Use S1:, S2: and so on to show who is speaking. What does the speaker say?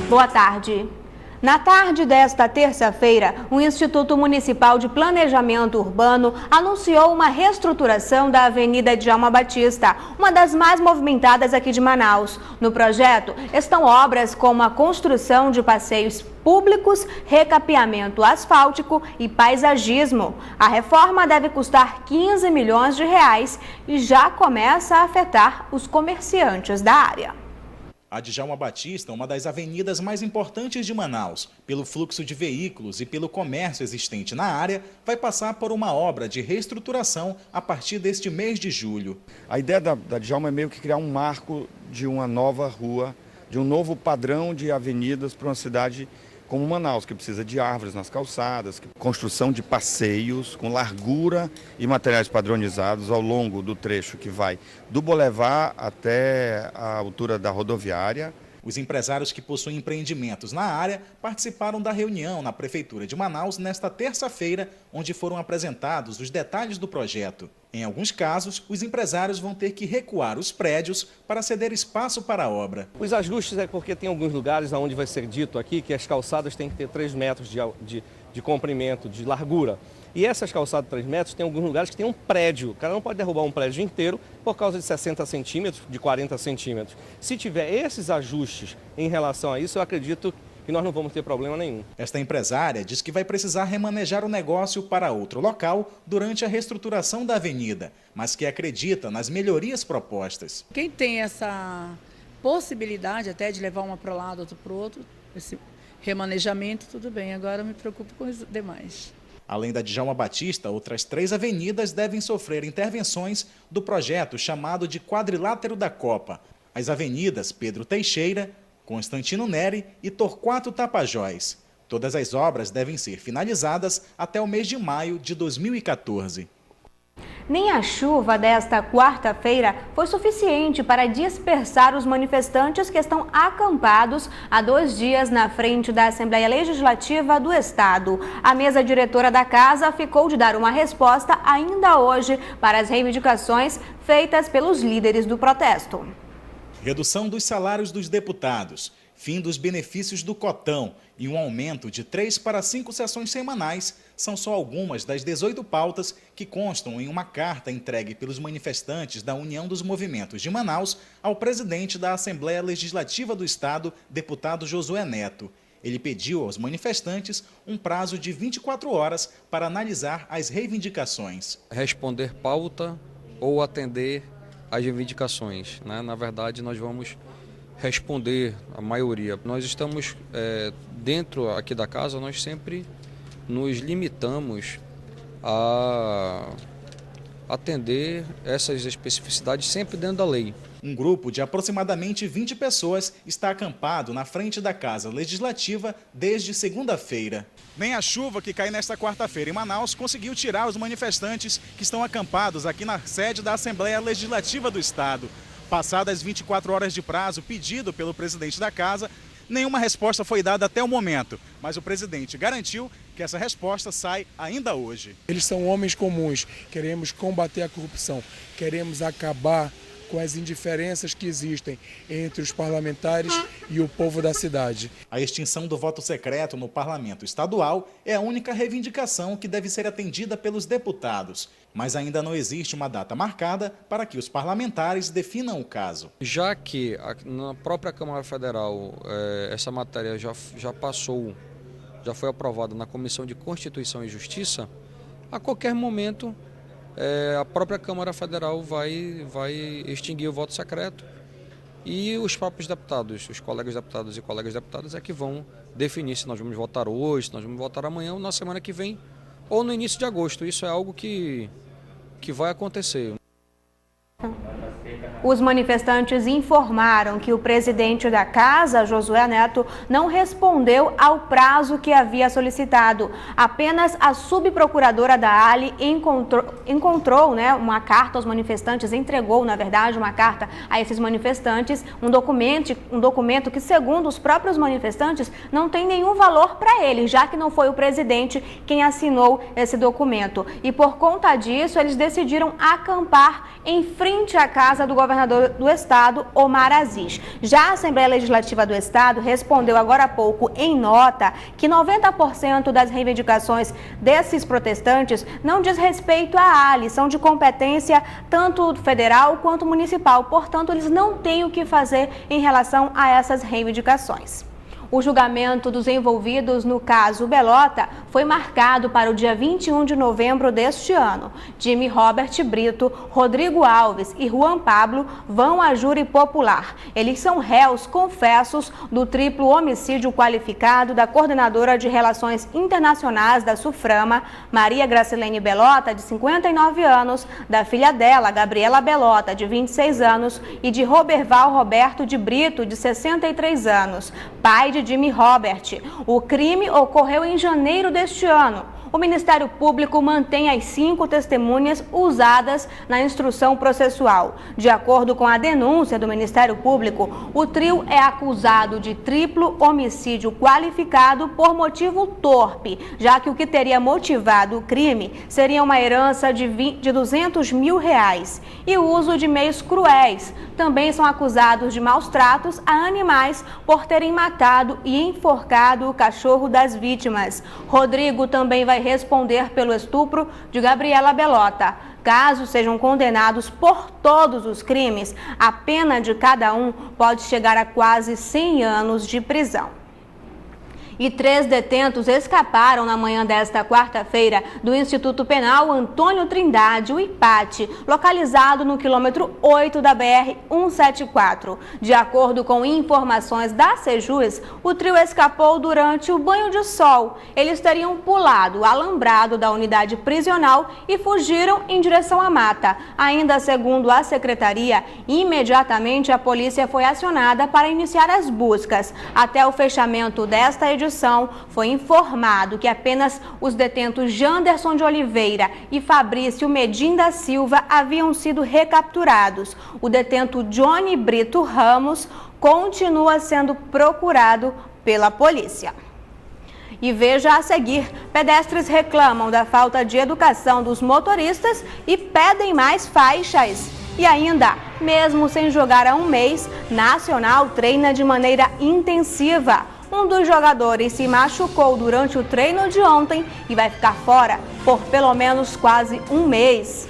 S1: Boa tarde. Na tarde desta terça-feira, o Instituto Municipal de Planejamento Urbano anunciou uma reestruturação da Avenida Djalma Batista, uma das mais movimentadas aqui de Manaus. No projeto estão obras como a construção de passeios públicos, recapeamento asfáltico e paisagismo. A reforma deve custar 15 milhões de reais e já começa a afetar os comerciantes da área.
S2: A Djalma Batista é uma das avenidas mais importantes de Manaus. Pelo fluxo de veículos e pelo comércio existente na área, vai passar por uma obra de reestruturação a partir deste mês de julho.
S3: A ideia da Djalma é meio que criar um marco de uma nova rua, de um novo padrão de avenidas para uma cidade como Manaus, que precisa de árvores nas calçadas, construção de passeios com largura e materiais padronizados ao longo do trecho que vai do Boulevard até a altura da rodoviária.
S2: Os empresários que possuem empreendimentos na área participaram da reunião na Prefeitura de Manaus nesta terça-feira, onde foram apresentados os detalhes do projeto. Em alguns casos, os empresários vão ter que recuar os prédios para ceder espaço para a obra.
S4: Os ajustes é porque tem alguns lugares onde vai ser dito aqui que as calçadas têm que ter 3 metros de comprimento, de largura. E essas calçadas de 3 metros tem alguns lugares que tem um prédio. O cara não pode derrubar um prédio inteiro por causa de 60 centímetros, de 40 centímetros. Se tiver esses ajustes em relação a isso, eu acredito que nós não vamos ter problema nenhum.
S2: Esta empresária diz que vai precisar remanejar o negócio para outro local durante a reestruturação da avenida, mas que acredita nas melhorias propostas.
S5: Quem tem essa possibilidade até de levar uma para um lado, outra para o outro, esse remanejamento, tudo bem. Agora eu me preocupo com os demais.
S2: Além da Djalma Batista, outras 3 avenidas devem sofrer intervenções do projeto chamado de Quadrilátero da Copa. As avenidas Pedro Teixeira, Constantino Neri e Torquato Tapajós. Todas as obras devem ser finalizadas até o mês de maio de 2014.
S1: Nem a chuva desta quarta-feira foi suficiente para dispersar os manifestantes que estão acampados há 2 dias na frente da Assembleia Legislativa do Estado. A mesa diretora da casa ficou de dar uma resposta ainda hoje para as reivindicações feitas pelos líderes do protesto.
S2: Redução dos salários dos deputados, fim dos benefícios do cotão e um aumento de 3 para 5 sessões semanais são só algumas das 18 pautas que constam em uma carta entregue pelos manifestantes da União dos Movimentos de Manaus ao presidente da Assembleia Legislativa do Estado, deputado Josué Neto. Ele pediu aos manifestantes um prazo de 24 horas para analisar as reivindicações.
S6: Responder pauta ou atender as reivindicações, né? Na verdade, nós vamos responder a maioria. Nós estamos dentro aqui da casa, nós sempre nos limitamos a atender essas especificidades sempre dentro da lei.
S2: Um grupo de aproximadamente 20 pessoas está acampado na frente da Casa Legislativa desde segunda-feira. Nem a chuva que cai nesta quarta-feira em Manaus conseguiu tirar os manifestantes que estão acampados aqui na sede da Assembleia Legislativa do Estado. Passadas 24 horas de prazo pedido pelo presidente da casa, nenhuma resposta foi dada até o momento, mas o presidente garantiu que essa resposta sai ainda hoje.
S7: Eles são homens comuns, queremos combater a corrupção, queremos acabar com as indiferenças que existem entre os parlamentares e o povo da cidade.
S2: A extinção do voto secreto no parlamento estadual é a única reivindicação que deve ser atendida pelos deputados, mas ainda não existe uma data marcada para que os parlamentares definam o caso.
S6: Já que na própria Câmara Federal essa matéria já passou, já foi aprovada na Comissão de Constituição e Justiça, a qualquer momento a própria Câmara Federal vai extinguir o voto secreto e os próprios deputados, os colegas deputados e colegas deputadas é que vão definir se nós vamos votar hoje, se nós vamos votar amanhã ou na semana que vem ou no início de agosto. Isso é algo que vai acontecer.
S1: Os manifestantes informaram que o presidente da casa, Josué Neto, não respondeu ao prazo que havia solicitado. Apenas a subprocuradora da ALI encontrou uma carta aos manifestantes, entregou, na verdade, uma carta a esses manifestantes, um documento que, segundo os próprios manifestantes, não tem nenhum valor para eles, já que não foi o presidente quem assinou esse documento. E por conta disso, eles decidiram acampar em frente à casa do governador governador do estado, Omar Aziz. Já a Assembleia Legislativa do Estado respondeu agora há pouco em nota que 90% das reivindicações desses protestantes não diz respeito à ALI, são de competência tanto federal quanto municipal. Portanto, eles não têm o que fazer em relação a essas reivindicações. O julgamento dos envolvidos no caso Belota foi marcado para o dia 21 de novembro deste ano. Jimmy Robert Brito, Rodrigo Alves e Juan Pablo vão a júri popular. Eles são réus confessos do triplo homicídio qualificado da coordenadora de Relações Internacionais da SUFRAMA, Maria Gracilene Belota, de 59 anos, da filha dela, Gabriela Belota, de 26 anos, e de Roberval Roberto de Brito, de 63 anos, pai de Jimmy Robert. O crime ocorreu em janeiro deste ano. O Ministério Público mantém as 5 testemunhas usadas na instrução processual. De acordo com a denúncia do Ministério Público, o trio é acusado de triplo homicídio qualificado por motivo torpe, já que o que teria motivado o crime seria uma herança de R$200 mil e o uso de meios cruéis. Também são acusados de maus tratos a animais por terem matado e enforcado o cachorro das vítimas. Rodrigo também vai responder pelo estupro de Gabriela Belota. Caso sejam condenados por todos os crimes, a pena de cada um pode chegar a quase 100 anos de prisão. E 3 detentos escaparam na manhã desta quarta-feira do Instituto Penal Antônio Trindade, o IPAT, localizado no quilômetro 8 da BR-174. De acordo com informações da Sejus, o trio escapou durante o banho de sol. Eles teriam pulado o alambrado da unidade prisional e fugiram em direção à mata. Ainda segundo a secretaria, imediatamente a polícia foi acionada para iniciar as buscas. Até o fechamento desta edição, foi informado que apenas os detentos Janderson de Oliveira e Fabrício Medim da Silva haviam sido recapturados. O detento Johnny Brito Ramos continua sendo procurado pela polícia. E veja a seguir, pedestres reclamam da falta de educação dos motoristas e pedem mais faixas. E ainda, mesmo sem jogar há um mês, Nacional treina de maneira intensiva. Um dos jogadores se machucou durante o treino de ontem e vai ficar fora por pelo menos quase um mês.